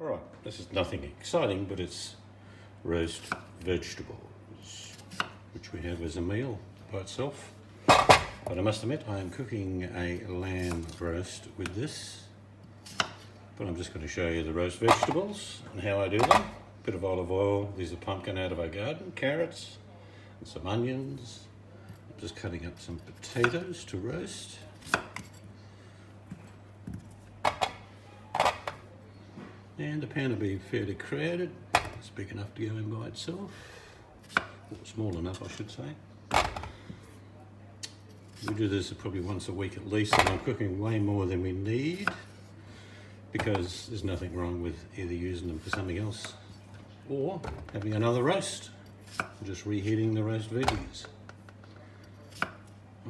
Alright, this is nothing exciting, but it's roast vegetables, which we have as a meal by itself. But I must admit, I am cooking a lamb roast with this. But I'm just going to show you the roast vegetables and how I do them. Bit of olive oil, these are pumpkin out of our garden, carrots, and some onions. I'm just cutting up some potatoes to roast. And the pan will be fairly crowded. It's big enough to go in by itself. Or small enough, I should say. We do this probably once a week at least, and I'm cooking way more than we need because there's nothing wrong with either using them for something else or having another roast. I'm just reheating the roast veggies.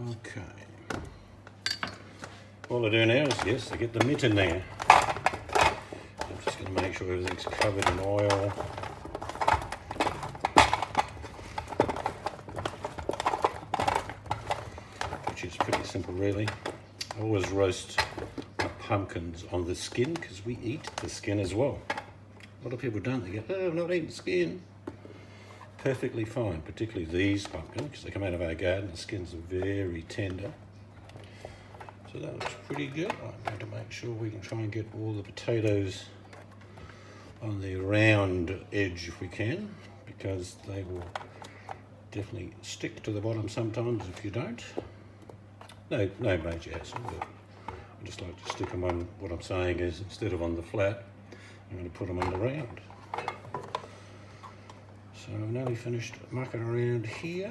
Okay. All I do now is, yes, I get the meat in there. I'm just going to make sure everything's covered in oil. Which is pretty simple, really. I always roast my pumpkins on the skin because we eat the skin as well. A lot of people don't. They go, oh, I'm not eating the skin. Perfectly fine, particularly these pumpkins because they come out of our garden. The skins are very tender. So that looks pretty good. I'm going to make sure we can try and get all the potatoes on the round edge if we can, because they will definitely stick to the bottom sometimes if you don't. No major hassle, but I just like to stick them on, what I'm saying is, instead of on the flat, I'm going to put them on the round. So I've nearly finished mucking around here.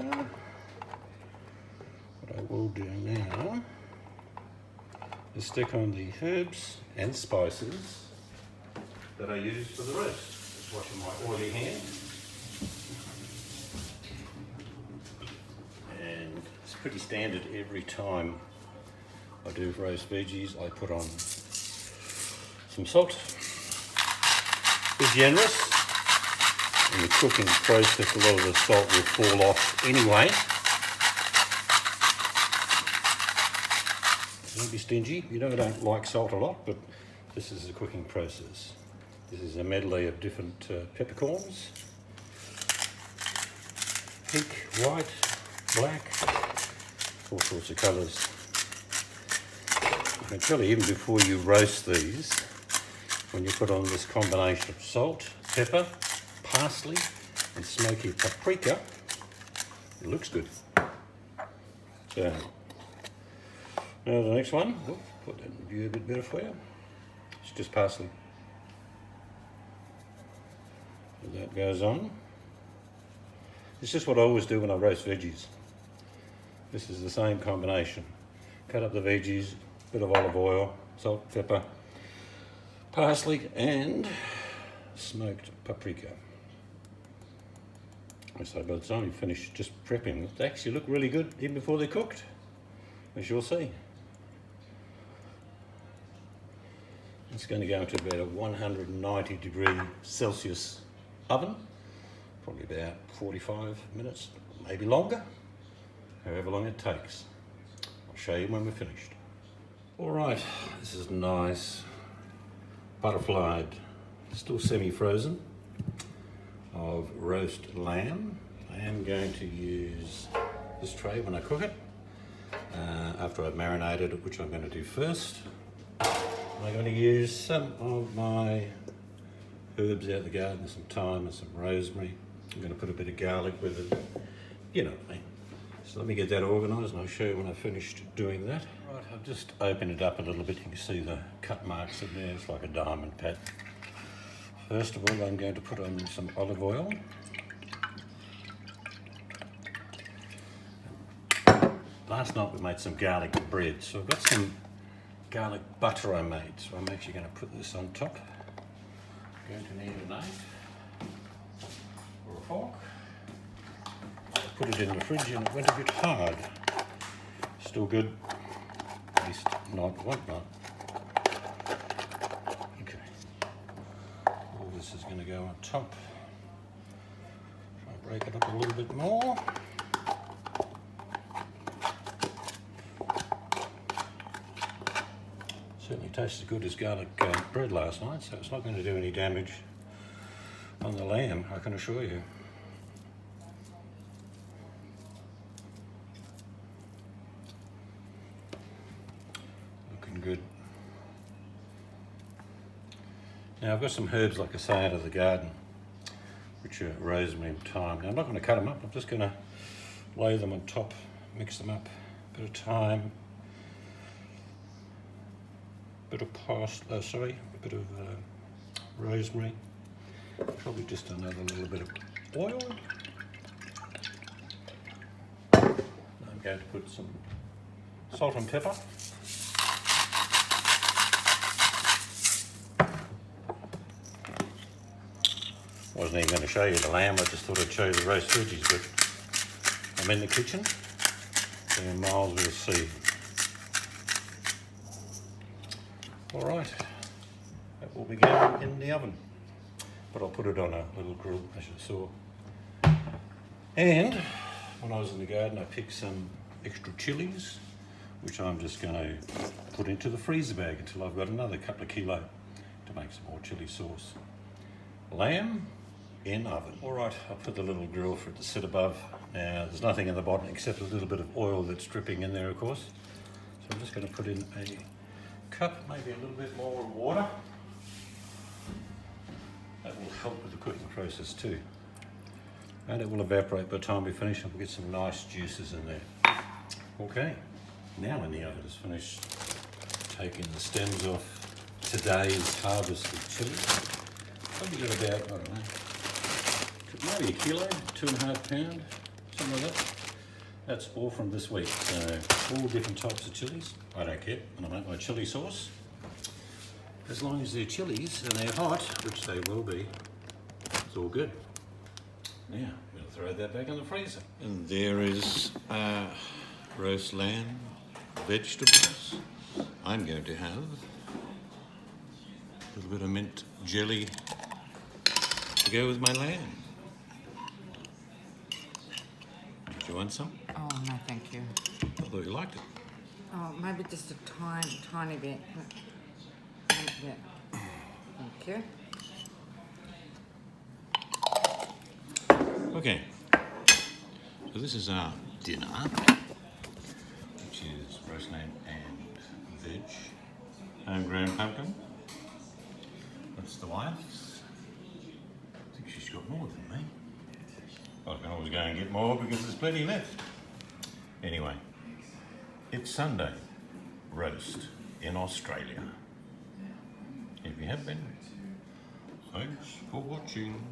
What I will do now is stick on the herbs and spices that I use for the roast. Just washing my oily hands. And it's pretty standard every time I do roast veggies. I put on some salt. Be generous. In the cooking process, a lot of the salt will fall off anyway. Don't be stingy. You know I don't like salt a lot, but this is the cooking process. This is a medley of different peppercorns. Pink, white, black, all sorts of colours. I can tell you, even before you roast these, when you put on this combination of salt, pepper, parsley and smoky paprika, it looks good. So, now the next one, put that in view a bit better for you. It's just parsley. So that goes on. It's just what I always do when I roast veggies. This is the same combination. Cut up the veggies, bit of olive oil, salt, pepper, parsley and smoked paprika. So by the time you finish just prepping, they actually look really good even before they're cooked, as you'll see. It's going to go into about a 190 degree Celsius oven, probably about 45 minutes, maybe longer, however long it takes. I'll show you when we're finished. All right, this is nice butterflied, still semi-frozen, of roast lamb. I am going to use this tray when I cook it, after I've marinated it, which I'm going to do first. I'm going to use some of my herbs out of the garden, some thyme and some rosemary. I'm going to put a bit of garlic with it, you know what I mean. So let me get that organised and I'll show you when I've finished doing that. Right, I've just opened it up a little bit. You can see the cut marks in there. It's like a diamond pat. First of all, I'm going to put on some olive oil. Last night we made some garlic bread, so I've got some garlic butter I made. So I'm actually going to put this on top. I'm going to need a knife or a fork. I put it in the fridge and it went a bit hard. Still good, at least not whatnot. This is going to go on top. Try and break it up a little bit more. So Certainly tasted good as garlic bread last night, so it's not going to do any damage on the lamb, I can assure you. Looking good. Now I've got some herbs, like I say, out of the garden, which are rosemary and thyme. Now I'm not going to cut them up, I'm just going to lay them on top, mix them up. A bit of thyme, a bit of parsley, a bit of rosemary, probably just another little bit of oil. I'm going to put some salt and pepper. Wasn't even going to show you the lamb, I just thought I'd show you the roast veggies, but I'm in the kitchen, and Miles will see. Alright, that will be going in the oven, but I'll put it on a little grill, as you saw. And when I was in the garden, I picked some extra chilies, which I'm just going to put into the freezer bag until I've got another couple of kilo to make some more chili sauce. Lamb in oven. Alright, I'll put the little grill for it to sit above. Now, there's nothing in the bottom except a little bit of oil that's dripping in there, of course. So I'm just going to put in a cup, maybe a little bit more water. That will help with the cooking process too. And it will evaporate by the time we finish, and we'll get some nice juices in there. Okay, now when the oven is finished, taking the stems off today's harvested chili. Probably got about, I don't know, maybe a kilo, 2.5 pound, something like that. That's all from this week. So all different types of chilies. I don't care when I make my chili sauce. As long as they're chilies and they're hot, which they will be, it's all good. Now, I'm going to throw that back in the freezer. And there is roast lamb, vegetables. I'm going to have a little bit of mint jelly to go with my lamb. Did you want some? Oh, no, thank you. I thought you liked it. Oh, maybe just a tiny bit. Thank you. Okay, so this is our dinner, which is roast lamb and veg, homegrown pumpkin. That's the wife's. I think she's got more than me. I can always go and get more because there's plenty left. Anyway, it's Sunday roast in Australia. If you have been, thanks for watching.